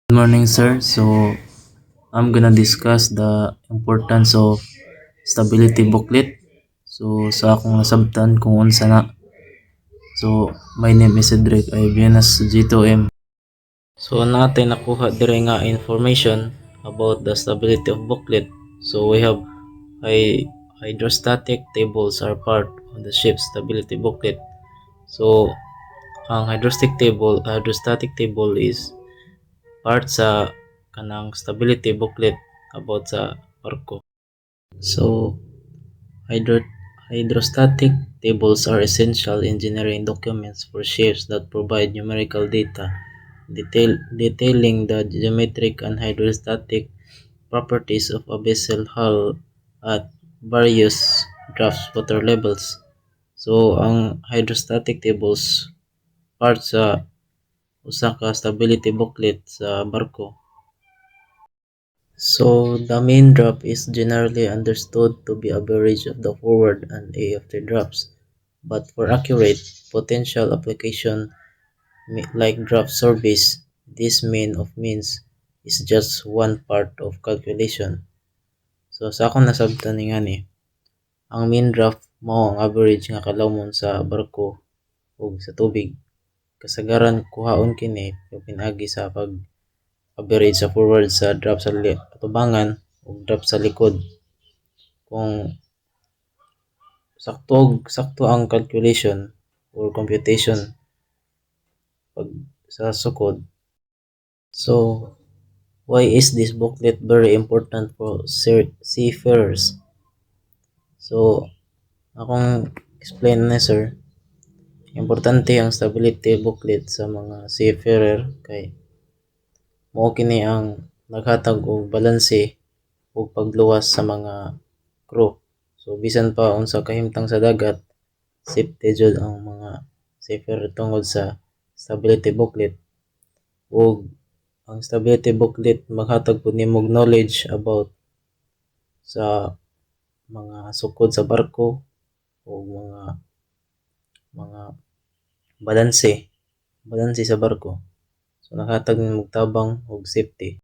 Good morning, sir. So, I'm gonna discuss the importance of stability booklet. So, sa akong nasabtan kung unsa na. So, my name is Cedric Ibianas G2M. So, natin nakuha dire nga information about the stability of booklet. So, we have hydrostatic tables are part of the ship's stability booklet. So, ang hydrostatic table is part sa kanang stability booklet about sa barko. So, hydro hydrostatic tables are essential engineering documents for ships that provide numerical data detailing the geometric and hydrostatic properties of a vessel hull at various draft water levels. So, ang hydrostatic tables part sa usa ka stability booklet sa barko. So, the main draft is generally understood to be average of the forward and after drafts, but for accurate potential application like draft surveys, this mean of means is just one part of calculation. So, sa akong nasabtan ni ang mean draft mao ang average nga kalawmon sa barko ug sa tubig. Kasagaran kuhaon kini pinagi sa pag-average sa forward sa draft sa atubangan ug draft sa likod. Kung sakto ang calculation or computation pag sa sukod. So, why is this booklet very important for seafarers? So, akong explain na sir, importante ang stability booklet sa mga seafarer kay mao kini ang naghatag og balanse ug pagluwas sa mga crew. So bisan pa unsa kahimtang sa dagat, safety jud ang mga seafarer tungod sa stability booklet. Ug ang stability booklet maghatag pud nimo og knowledge about sa mga sukod sa barko o mga balanse sa barko. So naghatag nimo og tabang ug safety.